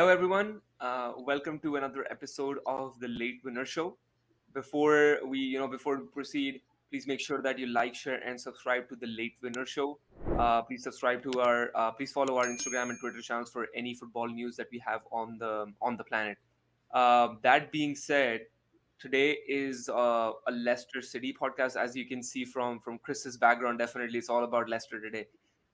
Hello, everyone. Welcome to another episode of the Late Winner Show. Before we proceed, please make sure that you like, share, and subscribe to the Late Winner Show. Please follow our Instagram and Twitter channels for any football news that we have on the planet. That being said, today is a Leicester City podcast. As you can see from Chris's background, definitely it's all about Leicester today.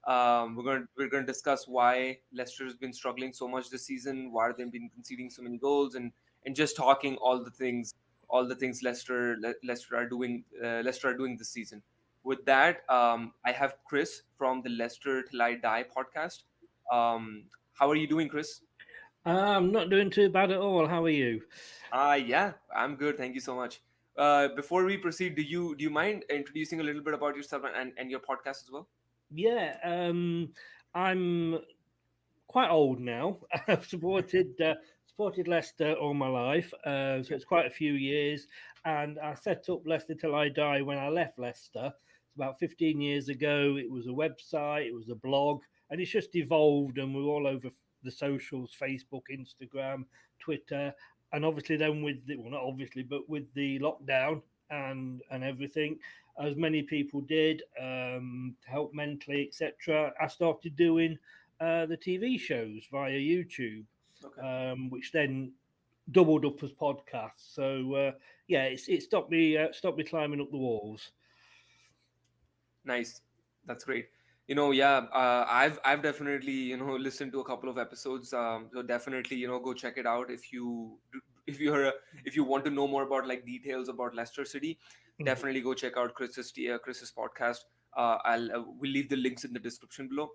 We're going to discuss why Leicester has been struggling so much this season, why they've been conceding so many goals, and just talking all the things Leicester are doing this season. With that, I have Chris from the 𝗬𝗲𝗓𝗧 podcast. How are you doing, Chris? I'm not doing too bad at all. How are you? Yeah, I'm good. Thank you so much. Before we proceed, do you mind introducing a little bit about yourself and your podcast as well? Yeah, I'm quite old now. I've supported Leicester all my life, so it's quite a few years. And I set up Leicester Till I Die when I left Leicester. It's about 15 years ago. It was a website, it was a blog, and it's just evolved. And we're all over the socials: Facebook, Instagram, Twitter, and obviously then not obviously, but with the lockdown and everything, as many people did, to help mentally, etc. I started doing the TV shows via YouTube, Okay. which then doubled up as podcasts. So yeah, it stopped me climbing up the walls. Nice. That's great. Yeah, I've definitely, listened to a couple of episodes. So definitely, go check it out if you want to know more about like details about Leicester City. Definitely go check out Chris's podcast. We'll leave the links in the description below.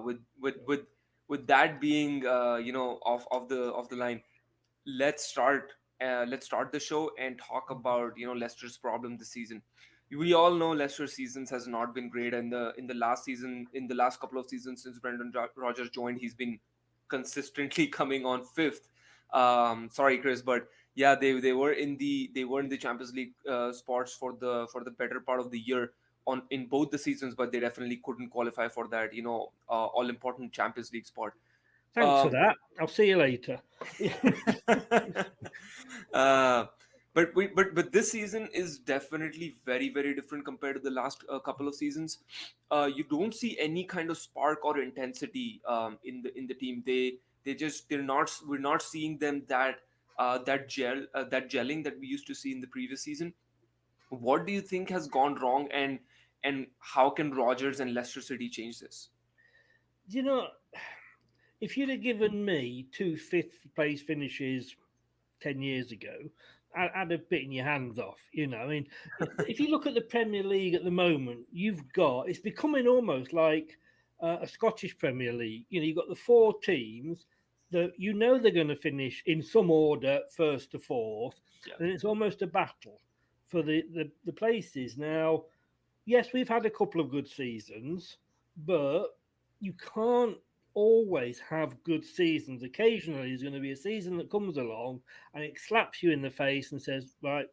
With that being, off the line, let's start let's start the show and talk about Leicester's problem this season. We all know Leicester's seasons has not been great, and in the last couple of seasons since Rodgers joined, he's been consistently coming on fifth. Sorry, Chris, but yeah, they were in the Champions League spots for the better part of the year on in both the seasons, but they definitely couldn't qualify for that all important Champions League spot. Thanks for um, that. I'll see you later. uh, but this season is definitely very, very different compared to the last couple of seasons. You don't see any kind of spark or intensity in the team. They're not we're not seeing them that gelling that we used to see in the previous season. What do you think has gone wrong, and how can Rogers and Leicester City change this? You know, if you'd have given me two fifth place finishes 10 years ago, I'd have bitten your hands off. I mean, if you look at the Premier League at the moment, it's becoming almost like a Scottish Premier League. You've got the four teams that they're going to finish in some order, first to fourth, Yeah. and it's almost a battle for the places. Now, yes, we've had a couple of good seasons, but you can't always have good seasons. Occasionally, there's going to be a season that comes along and it slaps you in the face and says, right,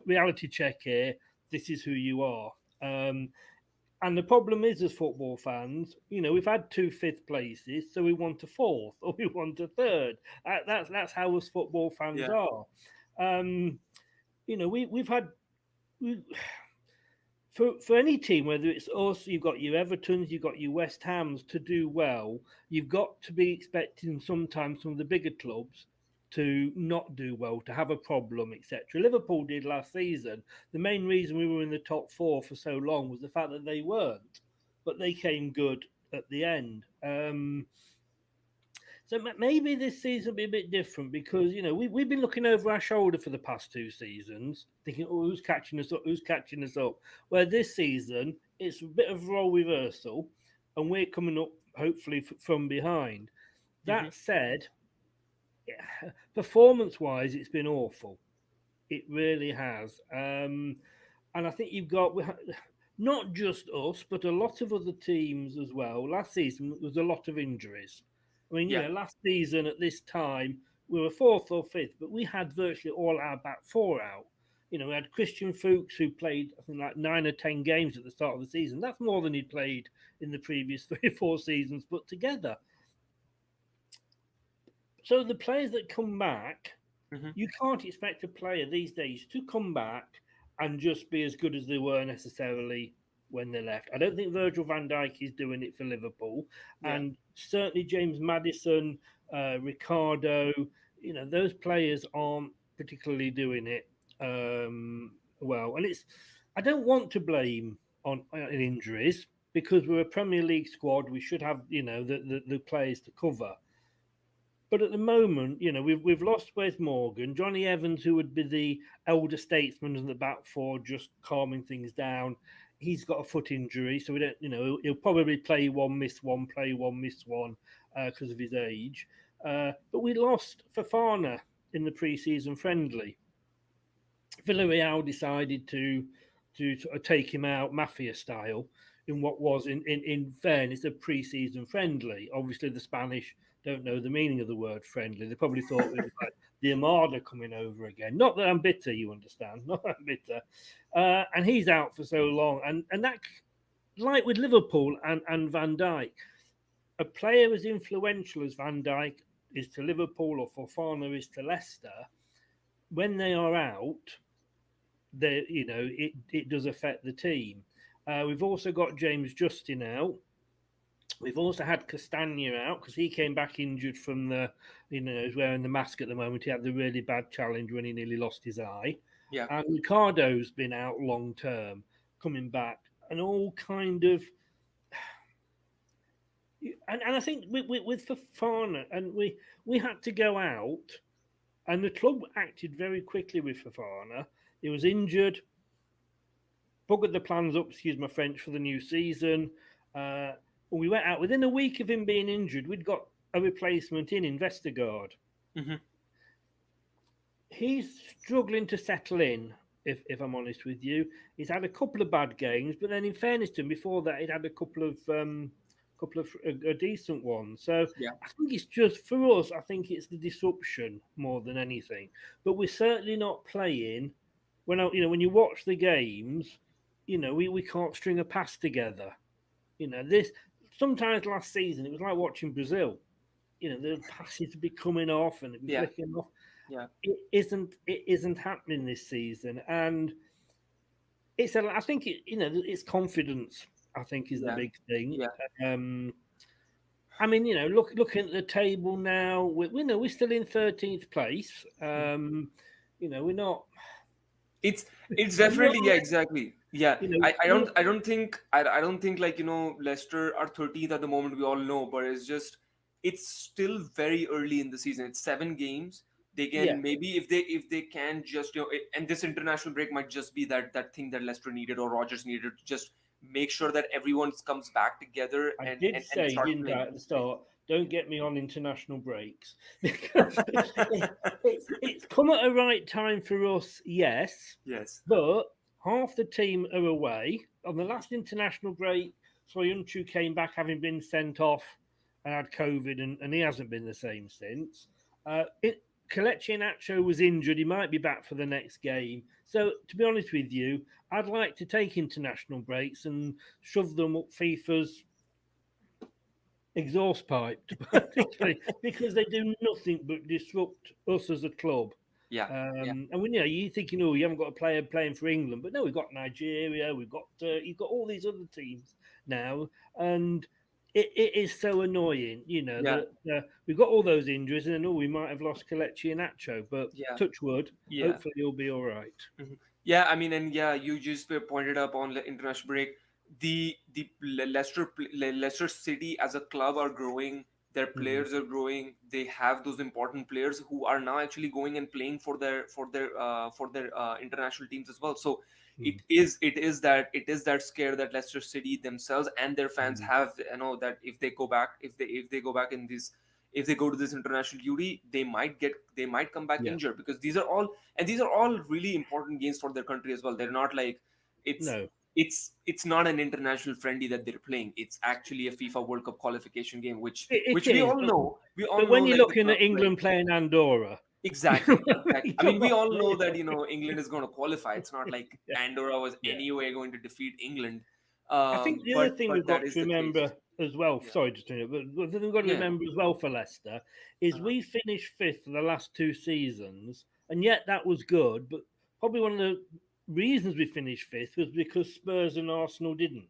reality check here, this is who you are. And the problem is, as football fans, we've had two fifth places, so we want a fourth or we want a third. That's how us football fans Yeah. are. We've had. For any team, whether it's us, you've got your Evertons, you've got your West Hams to do well, you've got to be expecting sometimes some of the bigger clubs to not do well, to have a problem, etc. Liverpool did last season. The main reason we were in the top four for so long was the fact that they weren't, but they came good at the end. So maybe this season will be a bit different because we've been looking over our shoulder for the past two seasons, thinking, "Oh, who's catching us up? Who's catching us up?" Where this season it's a bit of role reversal, and we're coming up hopefully from behind. Hmm. That said, performance-wise, it's been awful. It really has, and I think not just us, but a lot of other teams as well. Last season there was a lot of injuries. I mean, Yeah. last season at this time we were fourth or fifth, but we had virtually all our back four out. We had Christian Fuchs who played, I think, like 9 or 10 games at the start of the season. That's more than he'd played in the previous 3 or 4 seasons put together. So the players that come back, Hmm. you can't expect a player these days to come back and just be as good as they were necessarily when they left. I don't think Virgil van Dijk is doing it for Liverpool, Yeah. and certainly James Maddison, Ricardo, those players aren't particularly doing it well. And I don't want to blame on injuries because we're a Premier League squad. We should have the players to cover. But at the moment, we've lost Wes Morgan, Johnny Evans, who would be the elder statesman in the back four, just calming things down. He's got a foot injury, so we don't, he'll probably play one, miss one, play one, miss one, because of his age. But we lost Fofana in the pre-season friendly. Villarreal decided to sort of take him out mafia style in what was, in fairness, a pre-season friendly. Obviously, the Spanish don't know the meaning of the word friendly. They probably thought it was like the Armada coming over again. Not that I'm bitter, you understand. Not that I'm bitter. And he's out for so long. And that, like with Liverpool and Van Dijk, a player as influential as Van Dijk is to Liverpool or Fofana is to Leicester, when they are out, it does affect the team. We've also got James Justin out. We've also had Castagna out because he came back injured from he's wearing the mask at the moment. He had the really bad challenge when he nearly lost his eye. Yeah. And Ricardo's been out long term, coming back, and all kind of. And I think with Fofana, and we had to go out, and the club acted very quickly with Fofana. He was injured, buggered the plans up, excuse my French, for the new season. We went out within a week of him being injured. We'd got a replacement in Vestergaard. Hmm. He's struggling to settle in. If I'm honest with you, he's had a couple of bad games, but then in fairness to him, before that he'd had a couple of decent ones. So Yeah. I think it's just for us. I think it's the disruption more than anything. But we're certainly not playing. When you watch the games, we can't string a pass together. This sometimes last season it was like watching Brazil. The passes would be coming off and it'd be Yeah. flicking off. Yeah. It isn't happening this season, and I think it's confidence. I think is the Yeah. big thing. Yeah. I mean, looking at the table now, we're still in 13th place. We're not. It's we're definitely, yeah, not, exactly. Yeah. you know, I don't think like Leicester are 13th at the moment, we all know, but it's still very early in the season. It's 7 games. They yeah, can, maybe, if they can just and this international break might just be that thing that Leicester needed or Rodgers needed to just make sure that everyone comes back together I and did and say, start didn't I, playing. at the start, don't get me on international breaks because it's come at a right time for us, yes, Yes. but half the team are away. On the last international break, Soyuncu came back having been sent off and had COVID, and he hasn't been the same since. Kelechi Iheanacho was injured. He might be back for the next game. So, to be honest with you, I'd like to take international breaks and shove them up FIFA's exhaust pipe, because they do nothing but disrupt us as a club. Yeah. Yeah. And when you're thinking, oh, you haven't got a player playing for England, but no, we've got Nigeria, you've got all these other teams now, and it is so annoying, Yeah. that we've got all those injuries, and then we might have lost Kelechi and Nacho, but Yeah. touch wood, Yeah. hopefully you'll be all right. Mhm. Yeah, I mean, and yeah, you just pointed up on the international break. The Leicester City as a club are growing. Their Mm. players are growing. They have those important players who are now actually going and playing for their international teams as well. So Mm. it is that scare that Leicester City themselves and their fans Mm. have. That if they go back, if they go back in this, if they go to this international duty, they might come back Yeah, injured, because these are all really important games for their country as well. They're not like it's no, it's not an international friendly that they're playing. It's actually a FIFA World Cup qualification game, which it which we is, all but know. We all but know, when you're like, the looking at clubs like. England playing Andorra, Exactly, exactly. you I don't mean, we want all to know play that that. England is going to qualify. It's not like Yeah, Andorra was yeah. anyway going to defeat England. I think the other But thing we've that got is to the remember case. as well. Yeah. Sorry to turn it, but the thing we've got to Yeah. No. remember as well for Leicester is Uh-huh. we finished fifth for the last two seasons, and yet that was good. But probably one of the reasons we finished fifth was because Spurs and Arsenal didn't,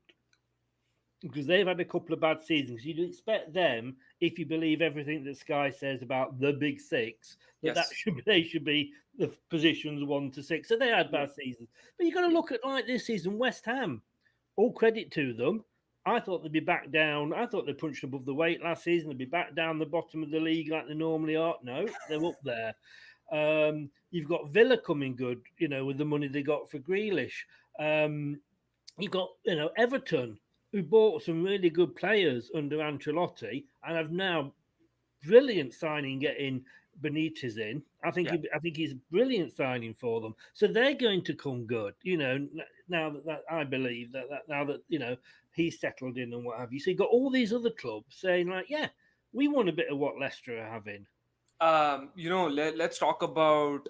because they've had a couple of bad seasons. You'd expect them, if you believe everything that Sky says about the Big Six, that Yes. they should be the positions 1 to 6. So they had Yeah. bad seasons. But you've got to Yeah. look at like this season, West Ham. All credit to them. I thought they'd be back down. I thought they punched above the weight last season. They'd be back down the bottom of the league like they normally are. No, they're up there. You've got Villa coming good, with the money they got for Grealish. You've got, Everton, who bought some really good players under Ancelotti and have now brilliant signing getting Benitez in. Yeah. I think he's a brilliant signing for them. So they're going to come good, now that I believe that now that, he's settled in and what have you. So you've got all these other clubs saying like, yeah, we want a bit of what Leicester are having. Let's talk about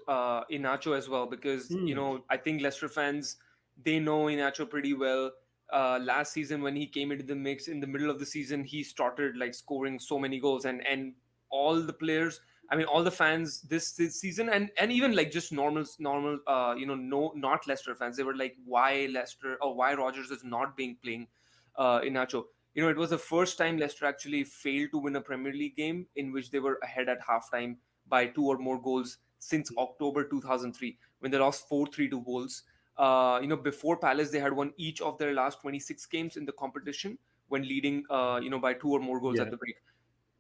Inacho as well, because Mm, I think Leicester fans, they know Inacho pretty well. Last season when he came into the mix in the middle of the season, he started like scoring so many goals, and all the players, I mean, all the fans this season, and even like just normal no, not Leicester fans, they were like, why Leicester, or why Rogers is not being playing Inacho. It was the first time Leicester actually failed to win a Premier League game in which they were ahead at halftime by two or more goals since October 2003, when they lost 4-3 to Wolves. Before Palace, they had won each of their last 26 games in the competition when leading, by two or more goals yeah. at the break.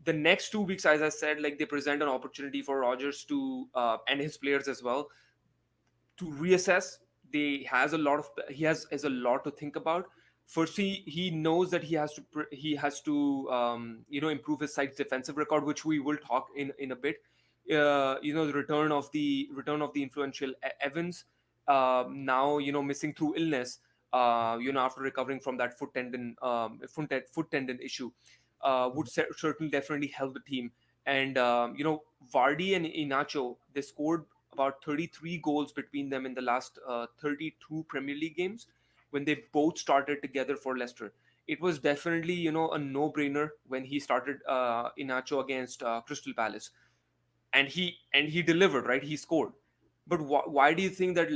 The next 2 weeks, as I said, like they present an opportunity for Rodgers to, and his players as well, to reassess. He has a lot to think about. First, he knows that he has to improve his side's defensive record, which we will talk in a bit. The return of the influential Evans, now missing through illness, after recovering from that foot tendon issue, would certainly definitely help the team. And Vardy and Inacho, they scored about 33 goals between them in the last 32 Premier League games when they both started together for Leicester. It was definitely a no-brainer when he started Inacho against Crystal Palace, and he delivered, right? He scored. But why do you think that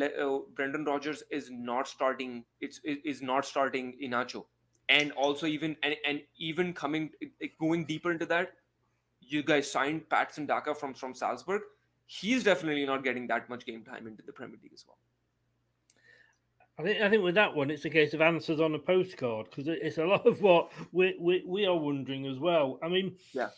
Brendan Rodgers is not starting? Is not starting Inacho, and also even going deeper into that, you guys signed Patson Daka from Salzburg. He's definitely not getting that much game time into the Premier League as well. I think with that one, it's a case of answers on a postcard, because it's a lot of what we are wondering as well. I mean, Yeah.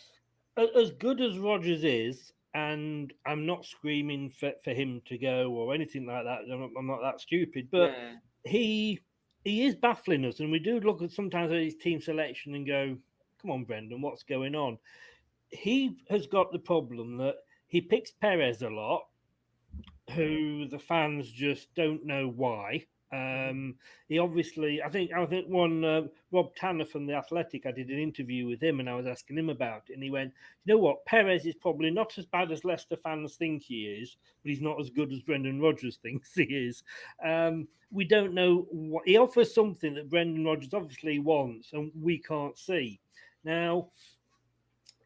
as good as Rogers is, and I'm not screaming for him to go or anything like that. I'm not that stupid, but Yeah. he he is baffling us, and we do look at sometimes at his team selection and go, "Come on, Brendan, what's going on?" He has got the problem that he picks Perez a lot, who the fans just don't know why. Mhm. He obviously, I think one Rob Tanner from the Athletic. I did an interview with him, and I was asking him about it, and he went, "You know what? Perez is probably not as bad as Leicester fans think he is, but he's not as good as Brendan Rodgers thinks he is." We don't know what he offers, something that Brendan Rodgers obviously wants, and we can't see. Now,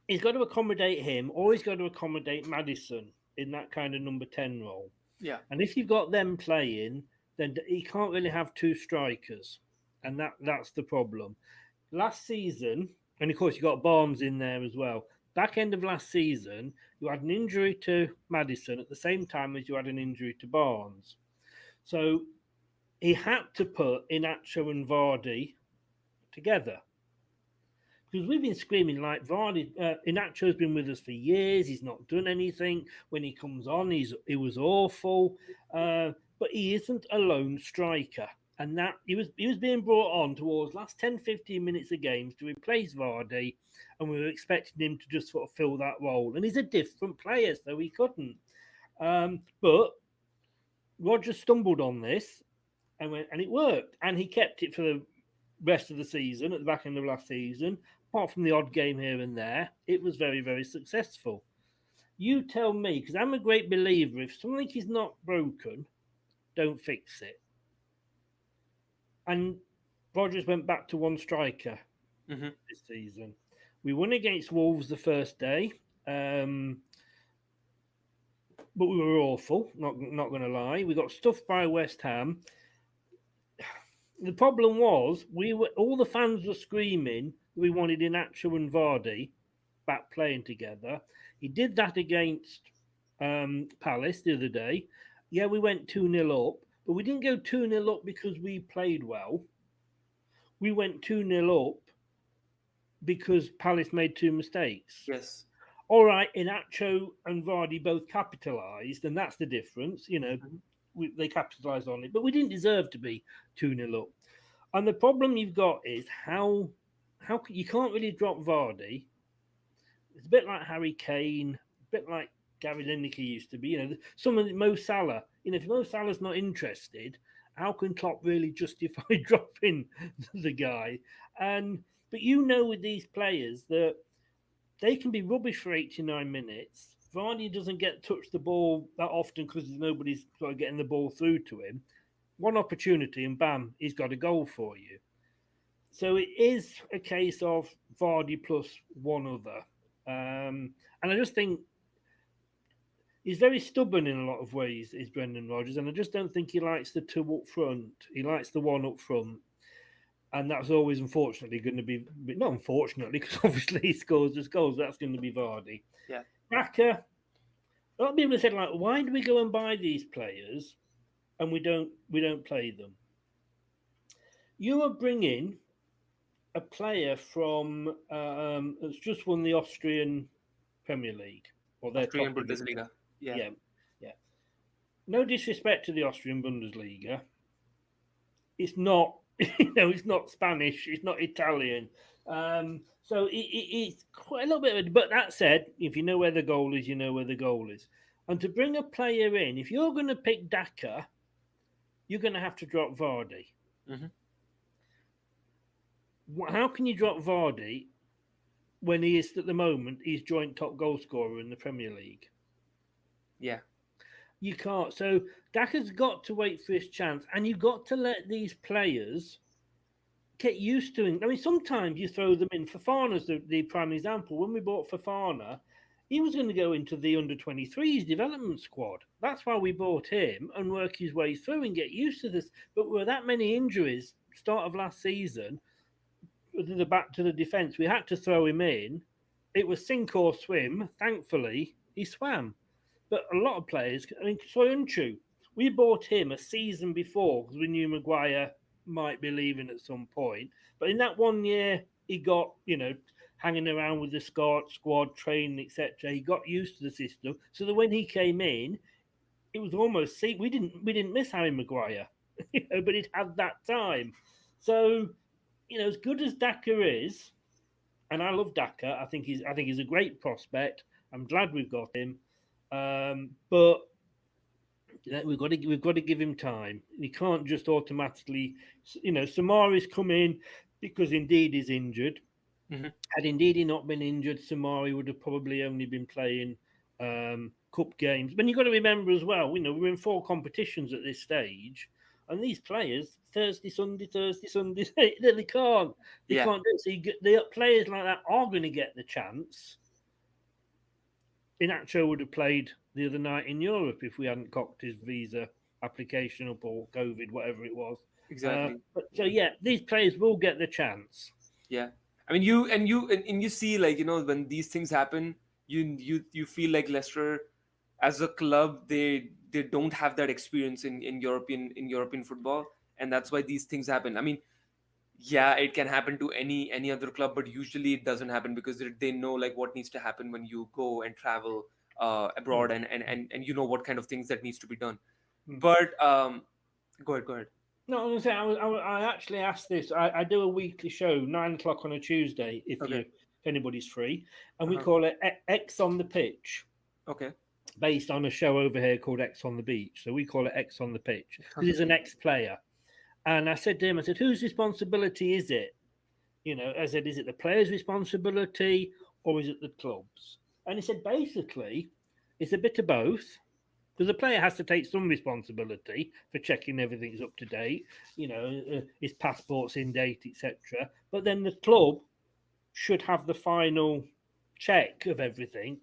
he's got to accommodate him, or he's got to accommodate Madison in that kind of number 10 role. Yeah. And if you've got them playing, then he can't really have two strikers. And that's the problem. Last season, and of course, you got Barnes in there as well. Back end of last season, you had an injury to Madison at the same time as you had an injury to Barnes. So he had to put Inacho and Vardy together, because we've been screaming like Vardy. Inacho's been with us for years. He's not done anything. When he comes on, he was awful. But he isn't a lone striker, and that he was being brought on towards last 10, 15 minutes of games to replace Vardy, and we were expecting him to just sort of fill that role. And he's a different player, so he couldn't. But Roger stumbled on this, and it worked, and he kept it for the rest of the season. At the back end of last season, apart from the odd game here and there, it was very, very successful. You tell me, because I'm a great believer, if something is not broken, don't fix it. And Rogers went back to one striker. Mm-hmm. this season. We won against Wolves the first day, but we were awful. Not going to lie. We got stuffed by West Ham. The problem was all the fans were screaming we wanted Iheanacho and Vardy back playing together. He did that against Palace the other day. Yeah, we went 2-0 up, but we didn't go 2-0 up because we played well. We went 2-0 up because Palace made two mistakes. Yes. All right, Iheanacho and Vardy both capitalised, and that's the difference. They capitalised on it, but we didn't deserve to be 2-0 up. And the problem you've got is how you can't really drop Vardy. It's a bit like Harry Kane, a bit like Gary Lineker used to be. Some of Mo Salah. If Mo Salah's not interested, how can Klopp really justify dropping the guy? But with these players that they can be rubbish for 89 minutes. Vardy doesn't touch the ball that often because nobody's sort of getting the ball through to him. One opportunity and bam, he's got a goal for you. So it is a case of Vardy plus one other. And I just think he's very stubborn in a lot of ways, is Brendan Rodgers. And I just don't think he likes the two up front. He likes the one up front. And that's always, unfortunately, going to be, not unfortunately, because obviously he scores his goals. That's going to be Vardy. Yeah. Xhaka, a lot of people have said, why do we go and buy these players and we don't play them? You are bringing a player from that's just won the Austrian Premier League, or their Austrian top Bundesliga. yeah. No disrespect to the Austrian Bundesliga, it's not. It's not Spanish. It's not Italian. So it's quite a little bit. But that said, if you know where the goal is, you know where the goal is. And to bring a player in, if you're going to pick Xhaka, you're going to have to drop Vardy. Mm-hmm. How can you drop Vardy when he is at the moment he's joint top goal scorer in the Premier League? Yeah. You can't. So Xhaka's got to wait for his chance, and you've got to let these players get used to him. I mean, sometimes you throw them in. Fofana's the prime example. When we bought Fofana, he was going to go into the under-23s development squad. That's why we bought him and work his way through and get used to this. But with that many injuries, start of last season, to the back to the defence, we had to throw him in. It was sink or swim. Thankfully, he swam. But a lot of players, Soyuncu, we bought him a season before because we knew Maguire might be leaving at some point. But in that 1 year, he got, hanging around with the squad, training, etc. He got used to the system. So that when he came in, it was almost, we didn't miss Harry Maguire, but it had that time. So, as good as Xhaka is, and I love Xhaka, I think he's a great prospect. I'm glad we've got him. But we've got to give him time. He can't just automatically, Samari's come in because Indeed is injured. Mm-hmm. Had Indeed not been injured, Samari would have probably only been playing cup games. But you've got to remember as well, we're in 4 competitions at this stage, and these players Thursday, Sunday, they can't. They can't do it. So the players like that are going to get the chance. Iheanacho would have played the other night in Europe if we hadn't cocked his visa application up or COVID, whatever it was. Exactly. These players will get the chance. Yeah, I mean, you see, when these things happen, you feel like Leicester, as a club, they don't have that experience in European football, and that's why these things happen. I mean, yeah, it can happen to any other club, but usually it doesn't happen because they know what needs to happen when you go and travel abroad, and you know what kind of things that needs to be done. But go ahead. No, I was going to say, I actually asked this. I do a weekly show, 9:00 on a Tuesday, if anybody's free, and we call it X on the Pitch. Okay. Based on a show over here called X on the Beach, so we call it X on the Pitch because he's an ex-player. And I said to him, whose responsibility is it? I said, is it the player's responsibility or is it the club's? And he said, basically, it's a bit of both. Because the player has to take some responsibility for checking everything's up to date, his passport's in date, etc. But then the club should have the final check of everything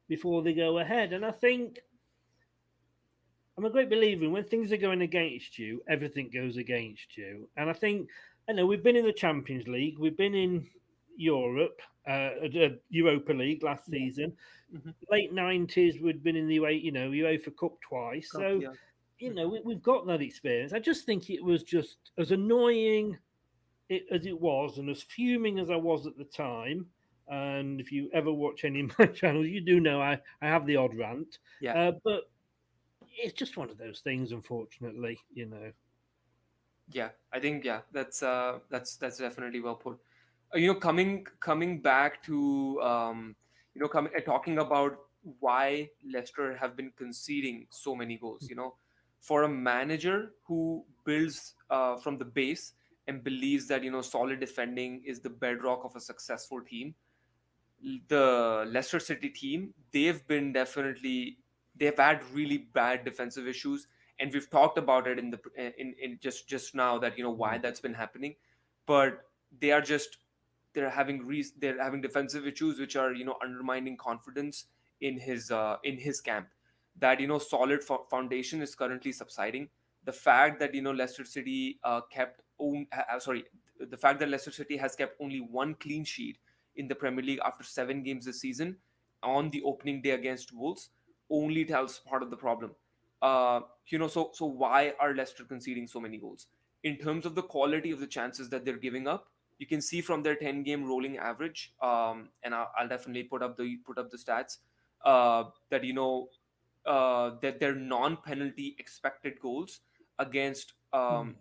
before they go ahead. And I think I'm a great believer in when things are going against you, everything goes against you. And I think, I know we've been in the Champions League, we've been in Europe, the Europa League last Yeah. season. Hmm. Late '90s, we'd been in the UEFA Cup twice. Cup, So, yeah. we've got that experience. I just think it was just as annoying as it was, and as fuming as I was at the time. And if you ever watch any of my channels, you do know I have the odd rant. Yeah. But it's just one of those things, unfortunately. Yeah, I think, yeah, that's definitely well put. Coming back to coming talking about why Leicester have been conceding so many goals. For a manager who builds from the base and believes that solid defending is the bedrock of a successful team, the Leicester City team, they've had really bad defensive issues, and we've talked about it in just now, that why Mm. that's been happening. But they are just they're having defensive issues which are undermining confidence in his camp. That solid foundation is currently subsiding. The fact that Leicester City the fact that Leicester City has kept only one clean sheet in the Premier League after 7 games this season on the opening day against Wolves only tells part of the problem. So why are Leicester conceding so many goals? In terms of the quality of the chances that they're giving up, you can see from their 10-game rolling average, and I'll definitely put up the stats, that that their non-penalty expected goals against Mm.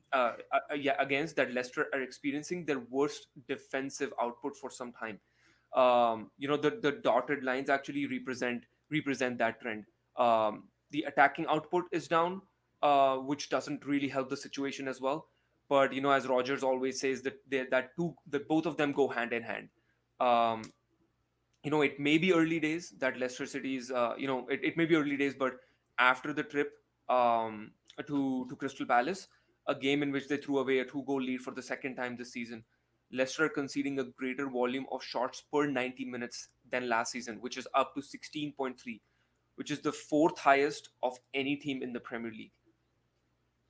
against that Leicester are experiencing their worst defensive output for some time. The dotted lines actually represent that trend. The attacking output is down, which doesn't really help the situation as well. But as Rogers always says, that both of them go hand in hand. Um, it may be early days that Leicester City's, it may be early days, but after the trip to Crystal Palace, a game in which they threw away a 2-goal lead for the second time this season, Leicester are conceding a greater volume of shots per 90 minutes than last season, which is up to 16.3, which is the fourth highest of any team in the Premier League.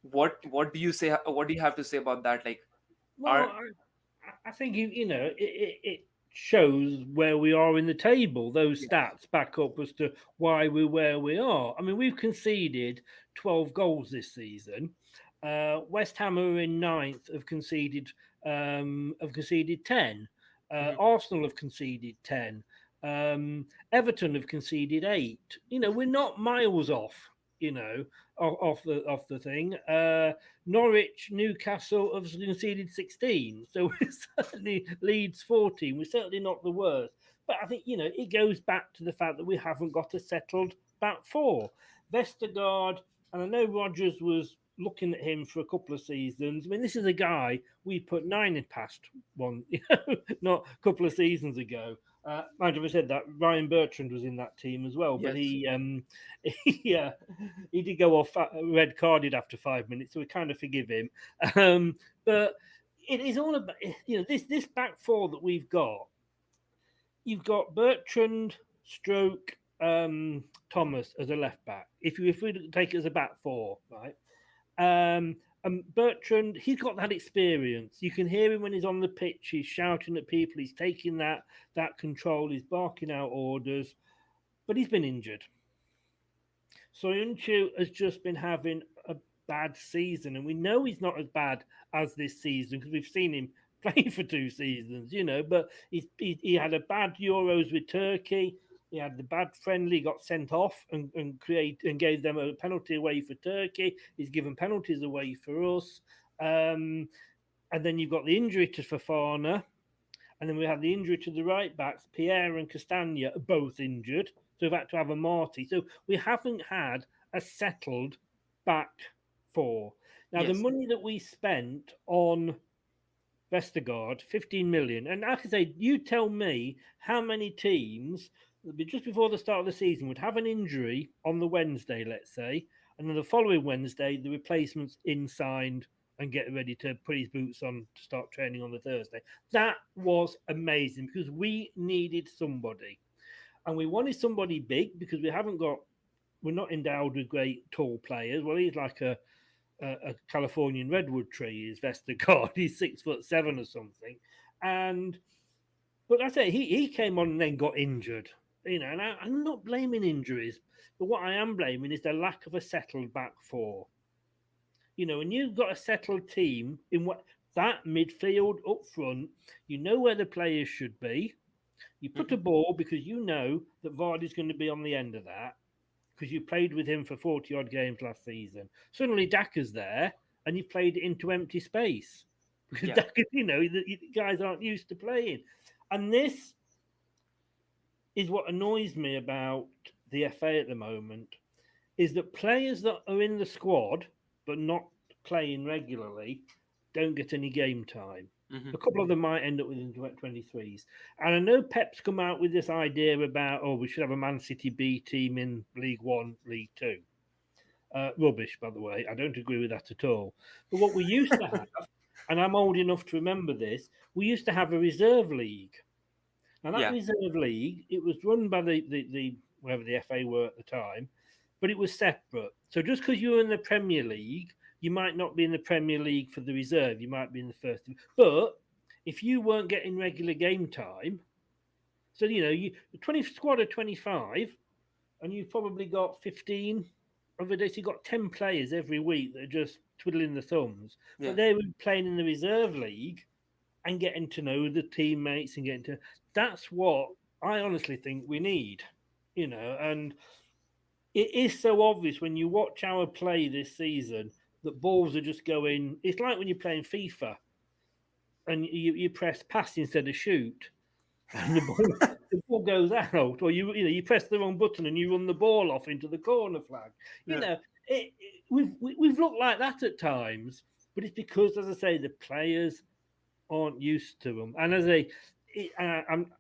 What do you say? What do you have to say about that? Like, Well, are I think it shows where we are in the table. Those yeah. stats back up as to why we're where we are. I mean, we've conceded 12 goals this season. West Ham are in ninth, have conceded 10. Mhm. Arsenal have conceded 10. Everton have conceded 8. We're not miles off. Off the thing. Norwich, Newcastle have conceded 16, so we're certainly Leeds 14. We're certainly not the worst. But I think it goes back to the fact that we haven't got a settled back four. Vestergaard, and I know Rodgers was looking at him for a couple of seasons. I mean, this is a guy we put 9 in past one, not a couple of seasons ago. Mind if I said that Ryan Bertrand was in that team as well, but Yes. he did go off red carded after 5 minutes, so we kind of forgive him. But it is all about this back four that we've got. You've got Bertrand, Stroke, Thomas as a left back. If we take it as a back four, right? And Bertrand, he's got that experience. You can hear him when he's on the pitch. He's shouting at people. He's taking that control. He's barking out orders, but he's been injured. Soyuncu has just been having a bad season, and we know he's not as bad as this season because we've seen him play for 2 seasons, But he had a bad Euros with Turkey. He had the bad friendly, got sent off and gave them a penalty away for Turkey. He's given penalties away for us. And then you've got the injury to Fofana. And then we have the injury to the right backs. Pierre and Castagna are both injured. So we've had to have a Marty. So we haven't had a settled back four. Now, the Yes. money that we spent on Vestergaard, 15 million. And like I say, you tell me how many teams, just before the start of the season, would have an injury on the Wednesday, let's say, and then the following Wednesday, the replacement's in signed and get ready to put his boots on to start training on the Thursday. That was amazing because we needed somebody. And we wanted somebody big because we're not endowed with great tall players. Well, he's like a Californian redwood tree, is 𝗲𝗃𝗃𝗏. He's 6'7" or something. But I say he came on and then got injured. And I'm not blaming injuries, but what I am blaming is the lack of a settled back four. When you've got a settled team in that midfield up front, you know where the players should be. You put a ball because you know that Vardy's going to be on the end of that because you played with him for 40 odd games last season. Suddenly Daka's there and you played it into empty space because Daka, the guys aren't used to playing. And this is what annoys me about the FA at the moment is that players that are in the squad but not playing regularly don't get any game time. A couple of them might end up within 23s. And I know Pep's come out with this idea about, we should have a Man City B team in League One, League Two. Rubbish, by the way. I don't agree with that at all. But what we used to have, and I'm old enough to remember this, we used to have a reserve league. Now, that reserve league, it was run by the wherever the FA were at the time, but it was separate. So just because you were in the Premier League, you might not be in the Premier League for the reserve. You might be in the first. But if you weren't getting regular game time, so the 20 squad of 25, and you've probably got 15 of the days. So you've got 10 players every week that are just twiddling the thumbs. But they were playing in the reserve league and getting to know the teammates and getting to. That's what I honestly think we need, and it is so obvious when you watch our play this season that balls are just going. It's like when you're playing FIFA and you press pass instead of shoot, and the ball goes out, or you press the wrong button and you run the ball off into the corner flag. We've looked like that at times, but it's because, as I say, the players aren't used to them. And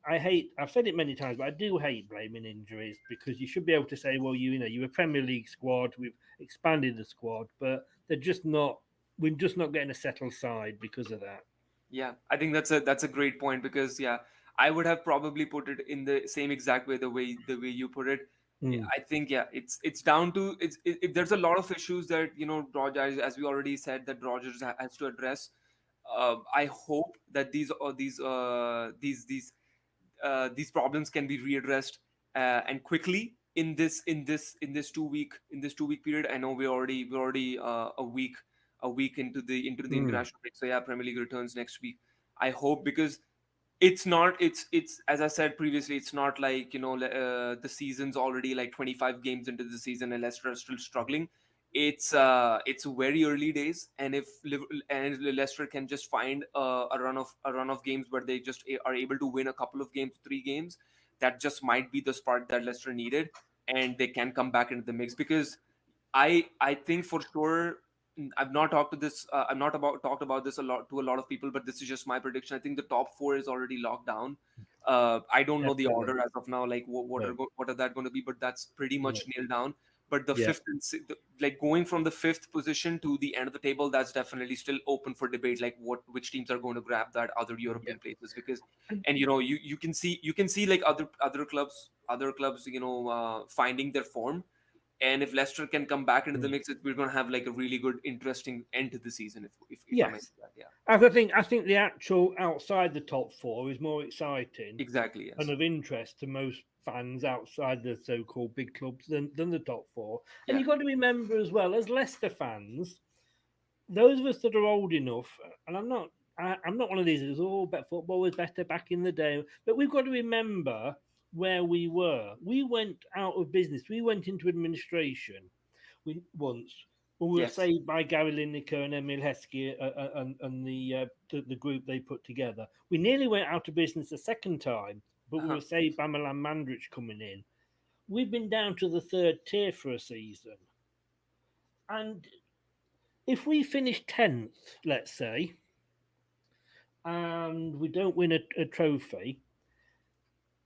I hate. I've said it many times, but I do hate blaming injuries because you should be able to say, well, you're a Premier League squad. We've expanded the squad, but they're just not. We're just not getting a settled side because of that. Yeah, I think that's a great point because I would have probably put it in the same exact way the way you put it. I think it's down to there's a lot of issues that Rodgers, as we already said, that Rodgers has to address. I hope that these problems can be readdressed and quickly in this 2 week period. I know we're already a week into the international break. So Premier League returns next week. I hope, because it's as I said previously, it's not like the season's already like 25 games into the season and Leicester are still struggling. It's very early days, and if Leicester can just find a run of games where they just are able to win a couple of games, 3 games, that just might be the spark that Leicester needed, and they can come back into the mix. Because I think for sure, I've not talked about this a lot of people, but this is just my prediction. I think the top 4 is already locked down. I don't know the order as of now, like what are that going to be, but that's pretty much nailed down. But the fifth, like going from the 5th position to the end of the table, that's definitely still open for debate. Like which teams are going to grab that other European places, because, and you can see like other clubs finding their form. And if Leicester can come back into the mix, we're going to have like a really good, interesting end to the season. If I may say that, I think the actual outside the top 4 is more exciting, exactly, yes, and of interest to most fans outside the so-called big clubs than the top 4. And you've got to remember as well, as Leicester fans, those of us that are old enough, and I'm not one of these who's football was better back in the day, but we've got to remember where we were. We went out of business. We went into administration. We were saved by Gary Lineker and 𝗵𝗲𝗄𝗏 and the group they put together. We nearly went out of business a second time, but we were saved by Milan Mandrić coming in. We've been down to the 3rd tier for a season. And if we finish 10th, let's say, and we don't win a trophy,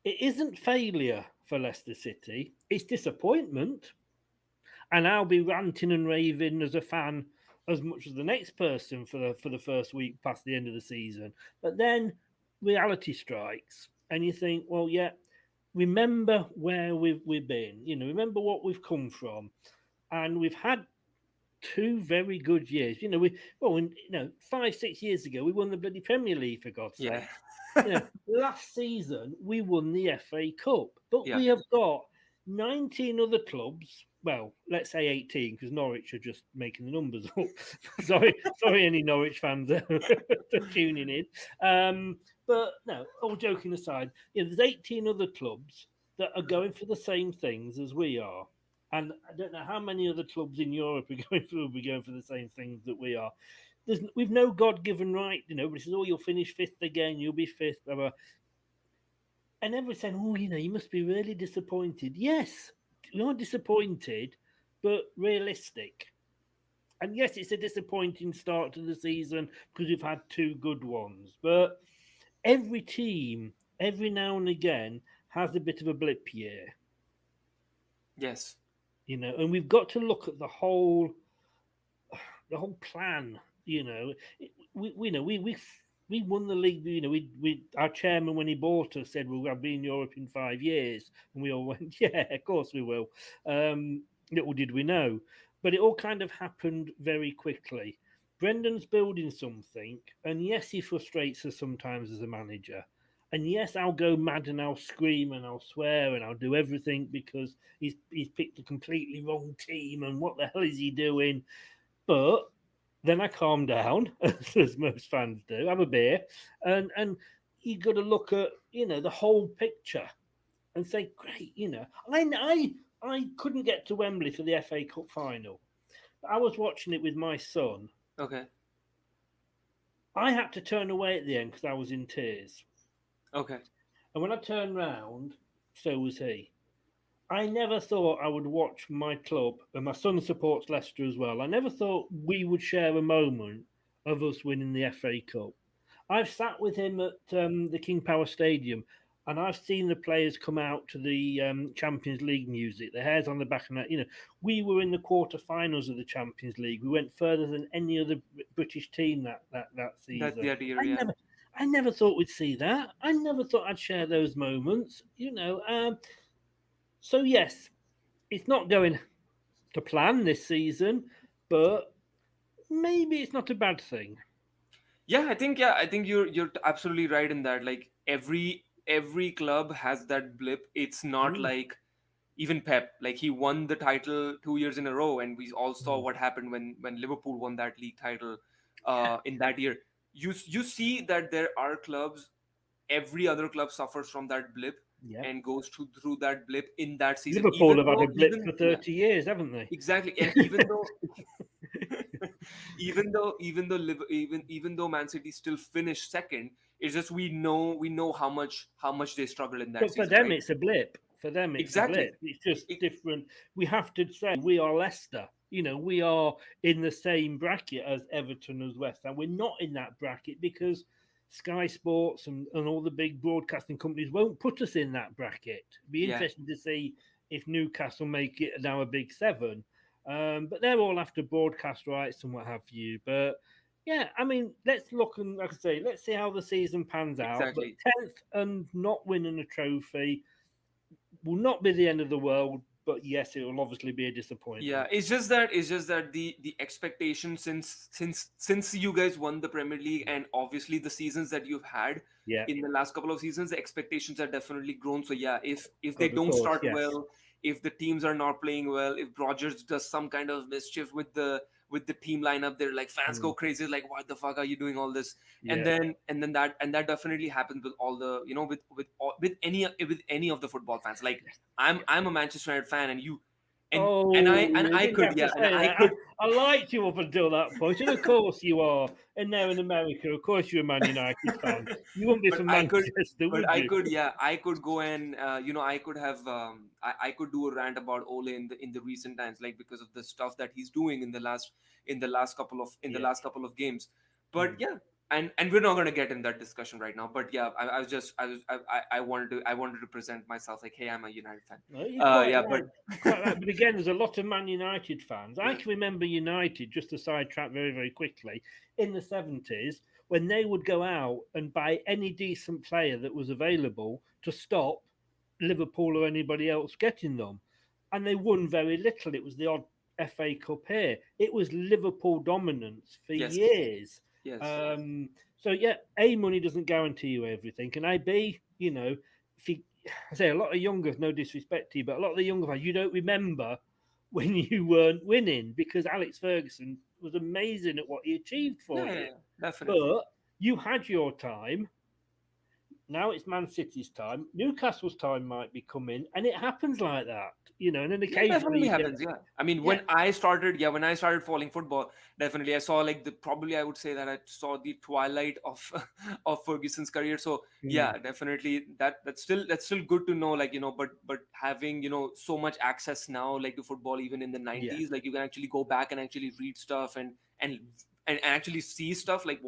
it isn't failure for Leicester City. It's disappointment. And I'll be ranting and raving as a fan as much as the next person for the first week past the end of the season. But then reality strikes, and you think, well, yeah, remember where we've been. Remember what we've come from, and we've had two very good years. When 5-6 years ago we won the bloody Premier League, for God's Yeah. sake. Last season we won the FA Cup, but Yeah. we have got 19 other clubs. Well, let's say 18 because Norwich are just making the numbers up. sorry, any Norwich fans are tuning in. But no, all joking aside, there's 18 other clubs that are going for the same things as we are. And I don't know how many other clubs in Europe are going for the same things that we are. We've no God given right, but it says, oh, you'll finish fifth again, you'll be fifth, blah, blah. And everyone's saying, oh, you must be really disappointed. Yes, we are disappointed, but realistic. And yes, it's a disappointing start to the season because we've had two good ones. But every team, every now and again, has a bit of a blip year. Yes. And we've got to look at the whole plan. We won the league. We our chairman, when he bought us, said we'll be in Europe in 5 years, and we all went, yeah, of course we will. Little did we know, but it all kind of happened very quickly. Brendan's building something, and yes, he frustrates us sometimes as a manager. And yes, I'll go mad and I'll scream and I'll swear and I'll do everything because he's picked a completely wrong team and what the hell is he doing? But then I calm down, as most fans do, have a beer, and you got to look at the whole picture and say, great, I couldn't get to Wembley for the FA Cup final. I was watching it with my son. Okay. I had to turn away at the end because I was in tears. Okay. And when I turned round, so was he. I never thought I would watch my club, and my son supports Leicester as well. I never thought we would share a moment of us winning the FA Cup. I've sat with him at the 𝗕𝗲𝗹𝗪 Stadium, and I've seen the players come out to the Champions League music. The hairs on the back of that. We were in the quarterfinals of the Champions League. We went further than any other British team that season. That year, yeah. I never thought we'd see that. I never thought I'd share those moments. So yes, it's not going to plan this season, but maybe it's not a bad thing. Yeah, I think you're absolutely right in that. Like every club has that blip. It's not like even Pep, like he won the title 2 years in a row, and we all saw what happened when Liverpool won that league title in that year. You see that there are clubs, every other club suffers from that blip Yeah. and goes through that blip in that season. Liverpool Even have had though a blip even for yeah, 30 years, haven't they? exactly, and even though even though Man City still finished second, it's just we know how much they struggle in that But for season, them, right? it's a blip. For them, it's a Exactly. blip. It's just E- different. We have to say we are Leicester. We are in the same bracket as Everton as West Ham. We're not in that bracket because Sky Sports and all the big broadcasting companies won't put us in that bracket. It'd be Yeah, interesting to see if Newcastle make it now a big seven. But they're all after broadcast rights and what have you. But yeah, I mean, let's look and like I say, let's see how the season pans out. But exactly. 10th and not winning a trophy will not be the end of the world. But yes, it will obviously be a Yeah, disappointment. it's just that the expectation since you guys won the Premier League, and obviously the seasons that you've had Yeah, in the last couple of seasons, the expectations are definitely grown. So yeah, if they of don't course, start yes. well, if the teams are not playing well, if Rodgers does some kind of mischief with the team lineup, they're like, fans go Mm, crazy, like, what the fuck are you doing all this? And yeah. then that definitely happens with all the, with any of the football fans. Like, I'm a Manchester United fan, and you and I Oh, and you I didn't could, have to yeah, and say I that. could. I liked you up until that point, and of course you are. And now in America, of course you're a Man United fan. You wouldn't be but from I could, Manchester, but would I you? could, yeah, I could go and I could have I could do a rant about Ole in the recent times, like, because of the stuff that he's doing in the last couple of Yeah. games. But Mm. yeah, and we're not going to get in that discussion right now, but yeah, I was just I wanted to present myself like, hey, I'm a United fan. No, you're quite Yeah, but right. You're quite right. But again, there's a lot of Man United fans. I yeah, can remember United, just to sidetrack very, very quickly, in the 70s when they would go out and buy any decent player that was available to stop Liverpool or anybody else getting them. And they won very little. It was the odd FA Cup here. It was Liverpool dominance for yes, years. yes, So yeah, A, money doesn't guarantee you everything, and I, B, if you, I say a lot of younger, no disrespect to you, but a lot of the younger fans, you don't remember when you weren't winning because Alex Ferguson was amazing at what he achieved yeah, for yeah, you. yeah, definitely. But you had your time. Now it's Man City's time. Newcastle's time might be coming, and it happens like that, and then Yeah, occasionally definitely you get, happens. Yeah, I mean, yeah, when I started following football, definitely I saw like the probably I would say that I saw the twilight of of Ferguson's career. So mm, yeah, definitely that's still good to know. Like but having so much access now like to football even in the yeah, '90s, like you can actually go back and actually read stuff and actually see stuff like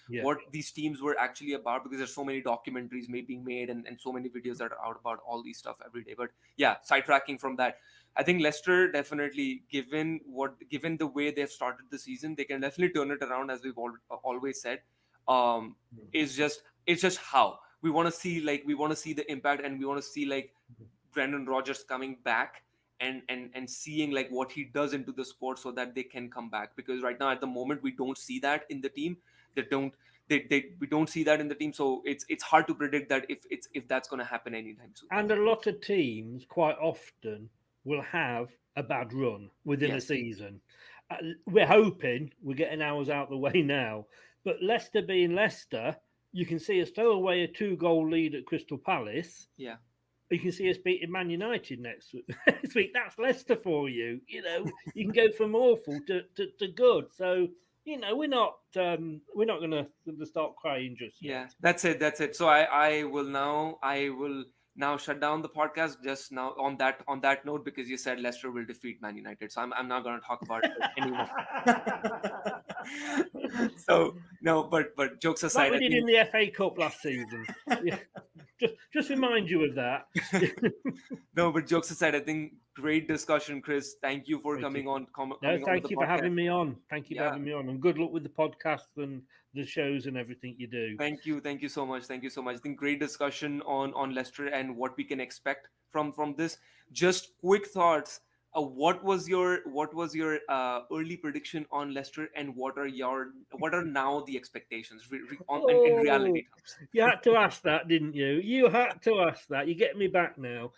yeah. what these teams were actually about, because there's so many documentaries being made and so many videos that are out about all these stuff every day. But yeah, sidetracking from that, I think Leicester definitely, given the way they've started the season, they can definitely turn it around, as we've always said. Um, it's just how we want to see the impact, and we want to see like Brendan Rodgers coming back and seeing like what he does into the sport so that they can come back. Because right now at the moment we don't see that in the team. They don't they we don't see that in the team. So it's hard to predict that if that's going to happen anytime soon. And a lot of teams quite often will have a bad run within a Yes. season. We're hoping we're getting ours out the way now. But Leicester being Leicester, you can see us throw away a 2-goal lead at Crystal Palace. Yeah. You can see us beating Man United next week. That's Leicester for you. You can go from awful to good. So we're not going to start crying just yet. Yeah, that's it. So I will now shut down the podcast just now on that note, because you said Leicester will defeat Man United. So I'm not going to talk about it anymore. So no, but jokes Like aside, we I did in think the FA Cup last season. Yeah. Just remind you of that. no, but jokes aside, I think great discussion, Chris. Thank you for Thank you. No, coming on to thank the you for podcast. having me on. Thank you for Yeah, having me on, and good luck with the podcast and the shows and everything you do. thank you so much. Thank you so much. I think great discussion on Leicester and what we can expect from this. Just quick thoughts. What was your early prediction on Leicester, and what are now the expectations in Oh, reality terms? you had to ask that, didn't you? You had to ask that. You get me back now.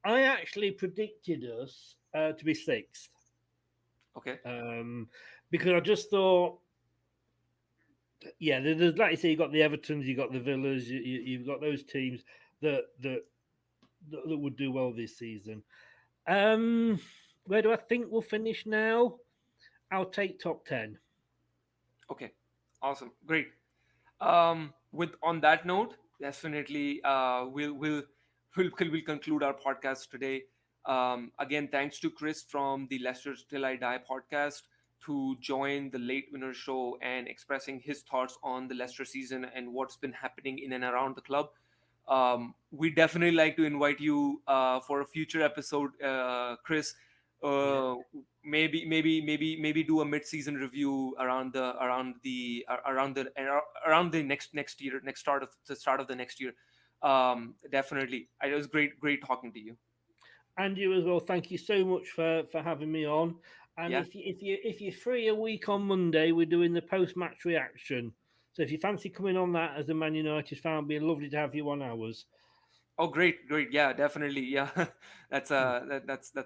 I actually predicted us to be sixth, Okay. um, because I just thought, yeah, there's, like you say, you got the Evertons, you got the Villas, you've got those teams that would do well this season. Um, where do I think we'll finish now? I'll take top 10. Okay. Awesome. Great. With on that note, definitely we'll conclude our podcast today. Again, thanks to Chris from the Leicester Till I Die podcast to join the Late Winner Show and expressing his thoughts on the Leicester season and what's been happening in and around the club. We definitely like to invite you for a future episode, Chris. Yeah. Uh, maybe do a mid-season review around the next year, start of the next year. Definitely, it was great talking to you. And you as well. Thank you so much for having me on. And Yeah. if you're free a week on Monday, we're doing the post match reaction. So if you fancy coming on that as a Man United fan, it'd be lovely to have you on ours. Oh, great. Yeah, definitely. Yeah, that's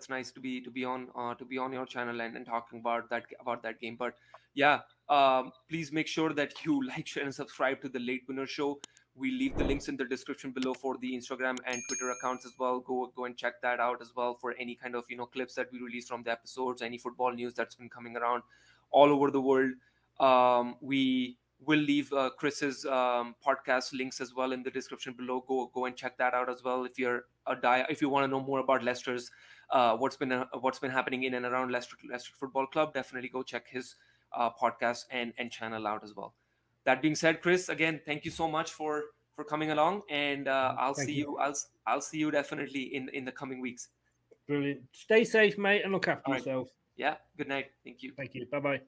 nice to be on your channel and talking about that game. But yeah, please make sure that you like, share, and subscribe to the Late Winner Show. We leave the links in the description below for the Instagram and Twitter accounts as well. Go and check that out as well for any kind of clips that we release from the episodes, any football news that's been coming around all over the world. We will leave Chris's podcast links as well in the description below. Go and check that out as well. If you want to know more about Leicester's what's been happening in and around Leicester Football Club, definitely go check his podcast and channel out as well. That being said, Chris, again, thank you so much for coming along, and I'll Thank see you. you. I'll see you definitely in the coming weeks. Brilliant. Stay safe, mate, and look after All right. yourself. Yeah. Good night. Thank you. Thank you. Bye bye.